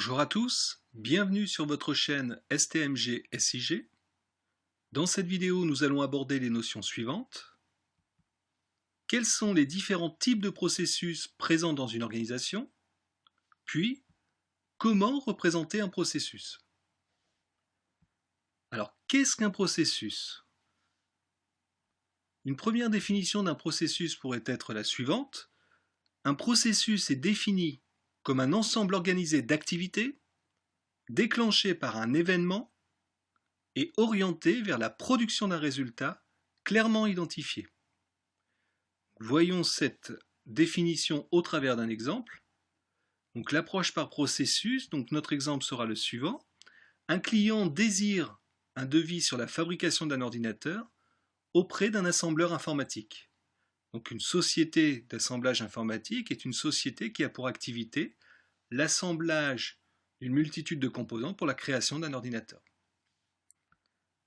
Bonjour à tous, bienvenue sur votre chaîne STMG-SIG. Dans cette vidéo, nous allons aborder les notions suivantes. Quels sont les différents types de processus présents dans une organisation? Puis, comment représenter un processus? Alors, qu'est-ce qu'un processus? Une première définition d'un processus pourrait être la suivante. Un processus est défini comme un ensemble organisé d'activités déclenché par un événement et orienté vers la production d'un résultat clairement identifié. Voyons cette définition au travers d'un exemple. Donc l'approche par processus, donc notre exemple sera le suivant. Un client désire un devis sur la fabrication d'un ordinateur auprès d'un assembleur informatique. Donc une société d'assemblage informatique est une société qui a pour activité l'assemblage d'une multitude de composants pour la création d'un ordinateur.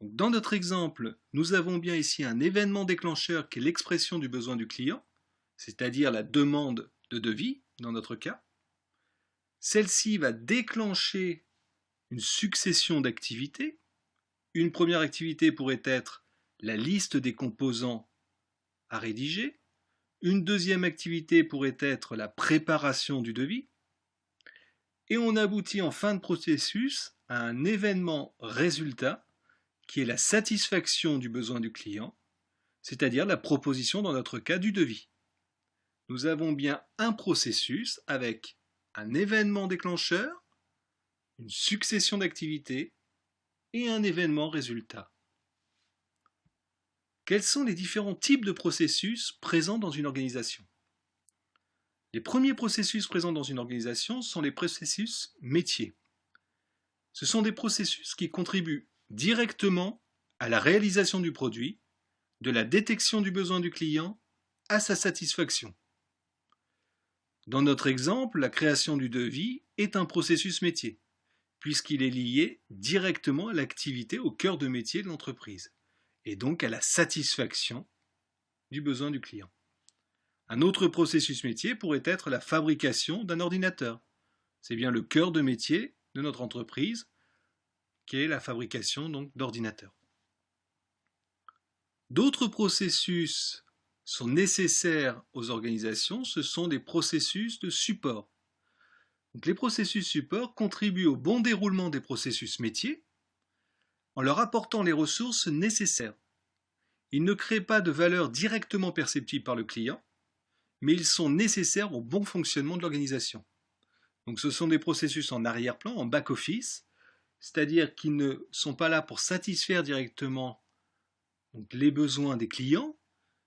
Donc dans notre exemple, nous avons bien ici un événement déclencheur qui est l'expression du besoin du client, c'est-à-dire la demande de devis, dans notre cas. Celle-ci va déclencher une succession d'activités. Une première activité pourrait être la liste des composants à rédiger. Une deuxième activité pourrait être la préparation du devis. Et on aboutit en fin de processus à un événement résultat qui est la satisfaction du besoin du client, c'est-à-dire la proposition dans notre cas du devis. Nous avons bien un processus avec un événement déclencheur, une succession d'activités et un événement résultat. Quels sont les différents types de processus présents dans une organisation? Les premiers processus présents dans une organisation sont les processus métiers. Ce sont des processus qui contribuent directement à la réalisation du produit, de la détection du besoin du client à sa satisfaction. Dans notre exemple, la création du devis est un processus métier, puisqu'il est lié directement à l'activité au cœur de métier de l'entreprise, et donc à la satisfaction du besoin du client. Un autre processus métier pourrait être la fabrication d'un ordinateur. C'est bien le cœur de métier de notre entreprise, qui est la fabrication d'ordinateurs. D'autres processus sont nécessaires aux organisations, ce sont des processus de support. Donc, les processus support contribuent au bon déroulement des processus métiers en leur apportant les ressources nécessaires. Ils ne créent pas de valeur directement perceptible par le client, mais ils sont nécessaires au bon fonctionnement de l'organisation. Donc ce sont des processus en arrière-plan, en back-office, c'est-à-dire qu'ils ne sont pas là pour satisfaire directement les besoins des clients,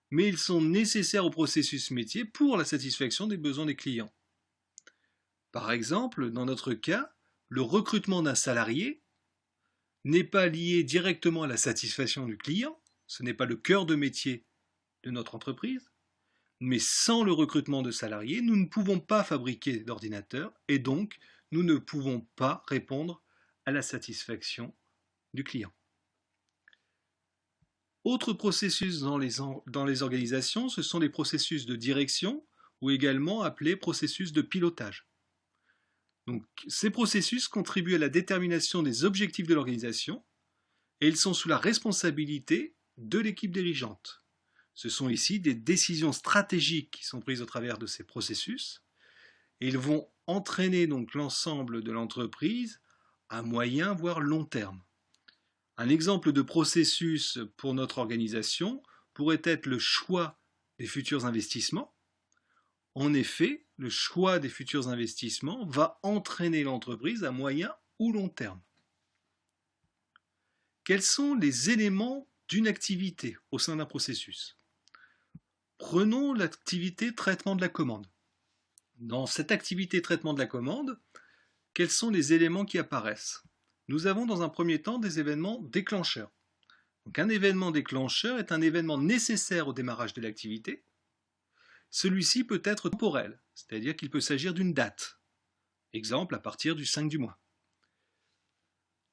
mais ils sont nécessaires au processus métier pour la satisfaction des besoins des clients. Par exemple, dans notre cas, le recrutement d'un salarié n'est pas lié directement à la satisfaction du client, ce n'est pas le cœur de métier de notre entreprise, mais sans le recrutement de salariés, nous ne pouvons pas fabriquer d'ordinateurs et donc nous ne pouvons pas répondre à la satisfaction du client. Autres processus dans les organisations, ce sont les processus de direction ou également appelés processus de pilotage. Donc, ces processus contribuent à la détermination des objectifs de l'organisation et ils sont sous la responsabilité de l'équipe dirigeante. Ce sont ici des décisions stratégiques qui sont prises au travers de ces processus et ils vont entraîner donc l'ensemble de l'entreprise à moyen voire long terme. Un exemple de processus pour notre organisation pourrait être le choix des futurs investissements. En effet, le choix des futurs investissements va entraîner l'entreprise à moyen ou long terme. Quels sont les éléments d'une activité au sein d'un processus? Prenons l'activité traitement de la commande. Dans cette activité traitement de la commande, quels sont les éléments qui apparaissent? Nous avons dans un premier temps des événements déclencheurs. Donc un événement déclencheur est un événement nécessaire au démarrage de l'activité. Celui-ci peut être temporel, c'est-à-dire qu'il peut s'agir d'une date. Exemple, à partir du 5 du mois.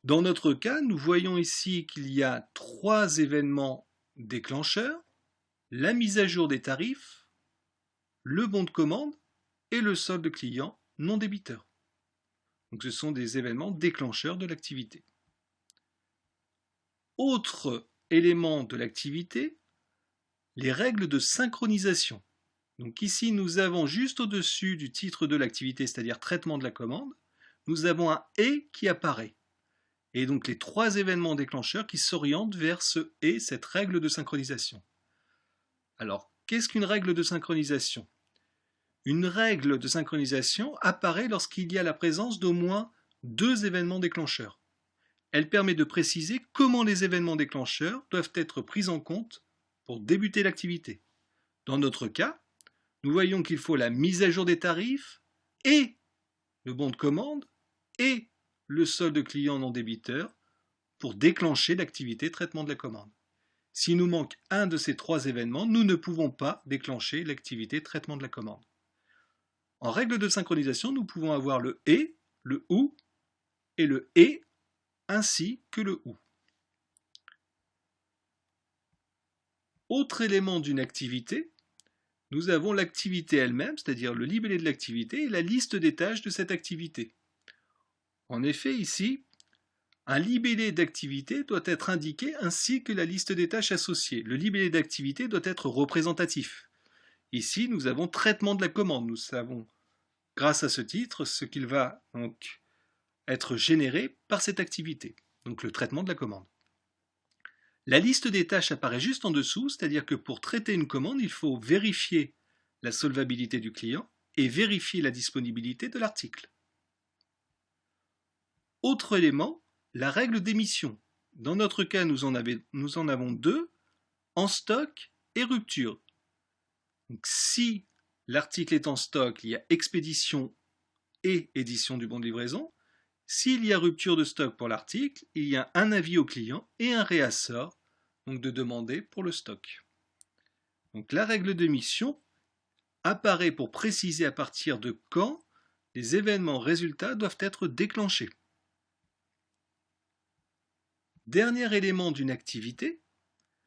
Dans notre cas, nous voyons ici qu'il y a 3 événements déclencheurs: la mise à jour des tarifs, le bon de commande et le solde client non débiteur. Donc ce sont des événements déclencheurs de l'activité. Autre élément de l'activité, les règles de synchronisation. Donc ici, nous avons juste au-dessus du titre de l'activité, c'est-à-dire traitement de la commande, nous avons un « et » qui apparaît. Et donc les trois événements déclencheurs qui s'orientent vers ce « et », cette règle de synchronisation. Alors, qu'est-ce qu'une règle de synchronisation? Une règle de synchronisation apparaît lorsqu'il y a la présence d'au moins deux événements déclencheurs. Elle permet de préciser comment les événements déclencheurs doivent être pris en compte pour débuter l'activité. Dans notre cas, nous voyons qu'il faut la mise à jour des tarifs et le bon de commande et le solde client non débiteur pour déclencher l'activité traitement de la commande. S'il nous manque un de ces trois événements, nous ne pouvons pas déclencher l'activité traitement de la commande. En règle de synchronisation, nous pouvons avoir le « et », le « ou » et le « et » ainsi que le « ou ». Autre élément d'une activité, nous avons l'activité elle-même, c'est-à-dire le libellé de l'activité et la liste des tâches de cette activité. En effet, ici, un libellé d'activité doit être indiqué ainsi que la liste des tâches associées. Le libellé d'activité doit être représentatif. Ici, nous avons traitement de la commande. Nous savons, grâce à ce titre, ce qu'il va donc être généré par cette activité, donc le traitement de la commande. La liste des tâches apparaît juste en dessous, c'est-à-dire que pour traiter une commande, il faut vérifier la solvabilité du client et vérifier la disponibilité de l'article. Autre élément, la règle d'émission. Dans notre cas, nous en avons deux, en stock et rupture. Donc, si l'article est en stock, il y a expédition et édition du bon de livraison. S'il y a rupture de stock pour l'article, il y a un avis au client et un réassort, donc de demander pour le stock. Donc la règle d'émission apparaît pour préciser à partir de quand les événements résultats doivent être déclenchés. Dernier élément d'une activité,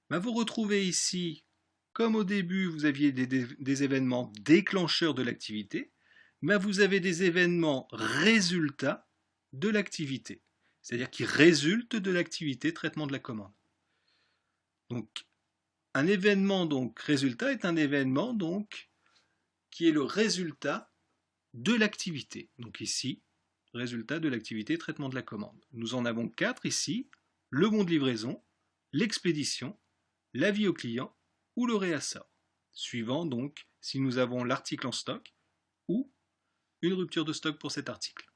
vous retrouvez ici, comme au début vous aviez des événements déclencheurs de l'activité, vous avez des événements résultats de l'activité, c'est-à-dire qui résultent de l'activité traitement de la commande. Donc, un événement résultat est un événement qui est le résultat de l'activité. Donc ici, résultat de l'activité traitement de la commande. Nous en avons 4 ici, le bon de livraison, l'expédition, l'avis au client ou le réassort, suivant donc si nous avons l'article en stock ou une rupture de stock pour cet article.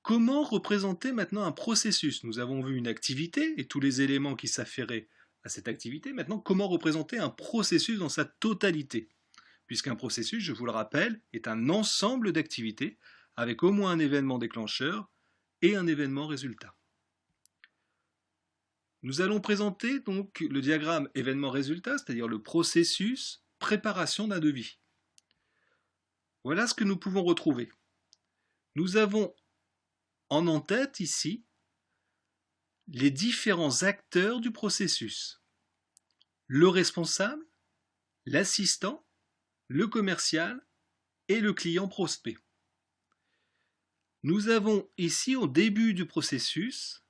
Comment représenter maintenant un processus? Nous avons vu une activité et tous les éléments qui s'afféraient à cette activité. Maintenant, comment représenter un processus dans sa totalité? Puisqu'un processus, je vous le rappelle, est un ensemble d'activités avec au moins un événement déclencheur et un événement résultat. Nous allons présenter donc le diagramme événement-résultat, c'est-à-dire le processus préparation d'un devis. Voilà ce que nous pouvons retrouver. Nous avons en tête ici les différents acteurs du processus. Le responsable, l'assistant, le commercial et le client prospect. Nous avons ici au début du processus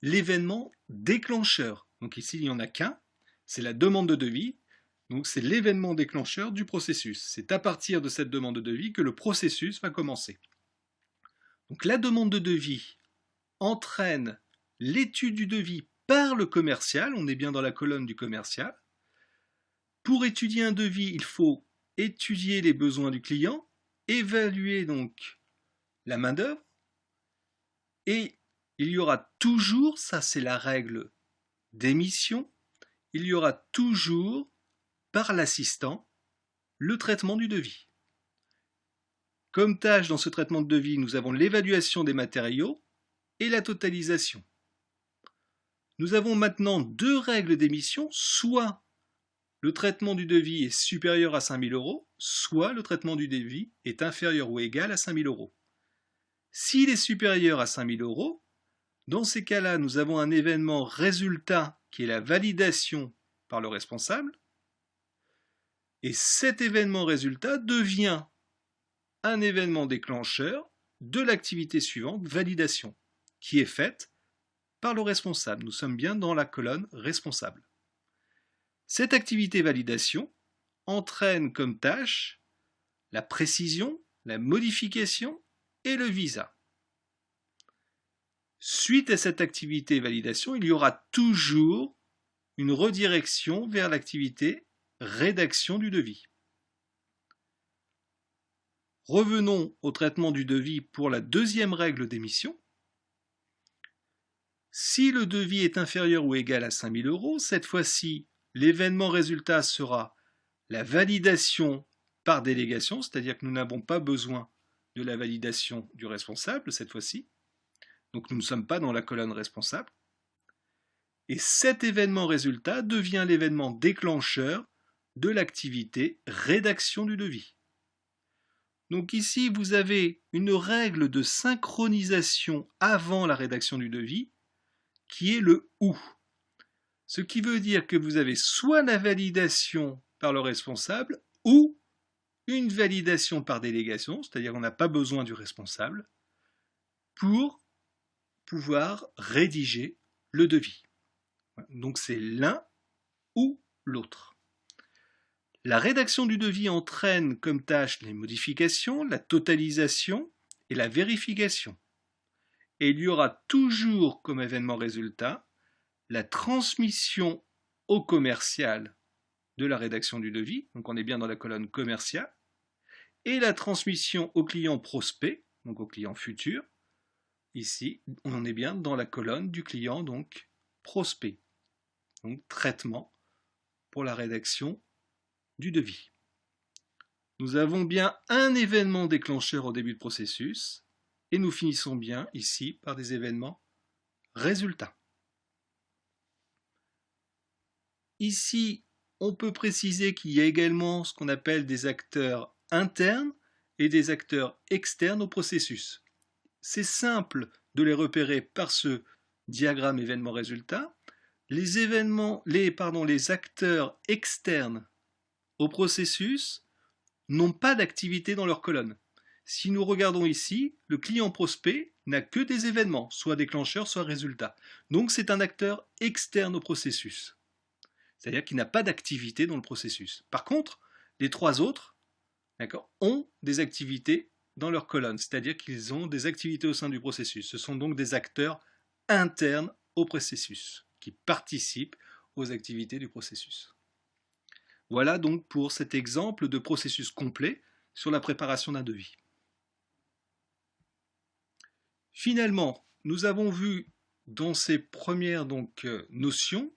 l'événement déclencheur. Donc ici il n'y en a qu'un, c'est la demande de devis. Donc c'est l'événement déclencheur du processus. C'est à partir de cette demande de devis que le processus va commencer. Donc la demande de devis entraîne l'étude du devis par le commercial, on est bien dans la colonne du commercial. Pour étudier un devis, il faut étudier les besoins du client, évaluer donc la main-d'œuvre, et il y aura toujours, ça c'est la règle d'émission, il y aura toujours par l'assistant le traitement du devis. Comme tâche dans ce traitement de devis, nous avons l'évaluation des matériaux et la totalisation. Nous avons maintenant deux règles d'émission, soit le traitement du devis est supérieur à 5 000 €, soit le traitement du devis est inférieur ou égal à 5 000 €. S'il est supérieur à 5 000 €, dans ces cas-là, nous avons un événement résultat qui est la validation par le responsable, et cet événement résultat devient un événement déclencheur de l'activité suivante, validation, qui est faite par le responsable. Nous sommes bien dans la colonne responsable. Cette activité validation entraîne comme tâche la précision, la modification et le visa. Suite à cette activité validation, il y aura toujours une redirection vers l'activité rédaction du devis. Revenons au traitement du devis pour la deuxième règle d'émission. Si le devis est inférieur ou égal à 5 000 €, cette fois-ci, l'événement résultat sera la validation par délégation, c'est-à-dire que nous n'avons pas besoin de la validation du responsable cette fois-ci. Donc nous ne sommes pas dans la colonne responsable. Et cet événement résultat devient l'événement déclencheur de l'activité rédaction du devis. Donc ici, vous avez une règle de synchronisation avant la rédaction du devis qui est le « ou ». Ce qui veut dire que vous avez soit la validation par le responsable ou une validation par délégation, c'est-à-dire qu'on n'a pas besoin du responsable, pour pouvoir rédiger le devis. Donc c'est l'un ou l'autre. La rédaction du devis entraîne comme tâche les modifications, la totalisation et la vérification. Et il y aura toujours comme événement résultat la transmission au commercial de la rédaction du devis, donc on est bien dans la colonne commerciale, et la transmission au client prospect, donc au client futur. Ici, on est bien dans la colonne du client, donc prospect, donc traitement pour la rédaction du devis. Nous avons bien un événement déclencheur au début du processus et nous finissons bien ici par des événements résultats. Ici, on peut préciser qu'il y a également ce qu'on appelle des acteurs internes et des acteurs externes au processus. C'est simple de les repérer par ce diagramme événement-résultat. Les acteurs externes au processus n'ont pas d'activité dans leur colonne. Si nous regardons ici, le client prospect n'a que des événements, soit déclencheurs, soit résultats. Donc c'est un acteur externe au processus. C'est-à-dire qu'il n'a pas d'activité dans le processus. Par contre, les trois autres ont des activités dans leur colonne, c'est-à-dire qu'ils ont des activités au sein du processus. Ce sont donc des acteurs internes au processus, qui participent aux activités du processus. Voilà donc pour cet exemple de processus complet sur la préparation d'un devis. Finalement, nous avons vu dans ces premières notions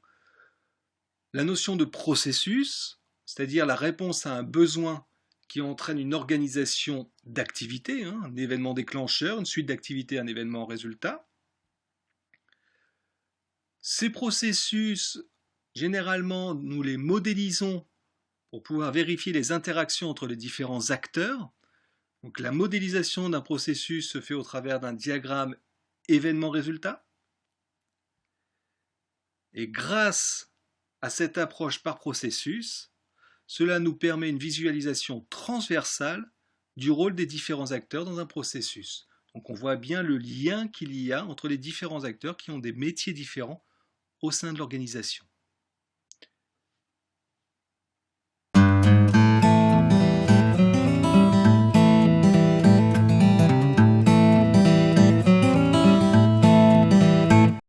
la notion de processus, c'est-à-dire la réponse à un besoin qui entraîne une organisation d'activités, un événement déclencheur, une suite d'activités, un événement résultat. Ces processus, généralement, nous les modélisons pour pouvoir vérifier les interactions entre les différents acteurs. Donc la modélisation d'un processus se fait au travers d'un diagramme événement-résultat. Et grâce à cette approche par processus, cela nous permet une visualisation transversale du rôle des différents acteurs dans un processus. Donc on voit bien le lien qu'il y a entre les différents acteurs qui ont des métiers différents au sein de l'organisation.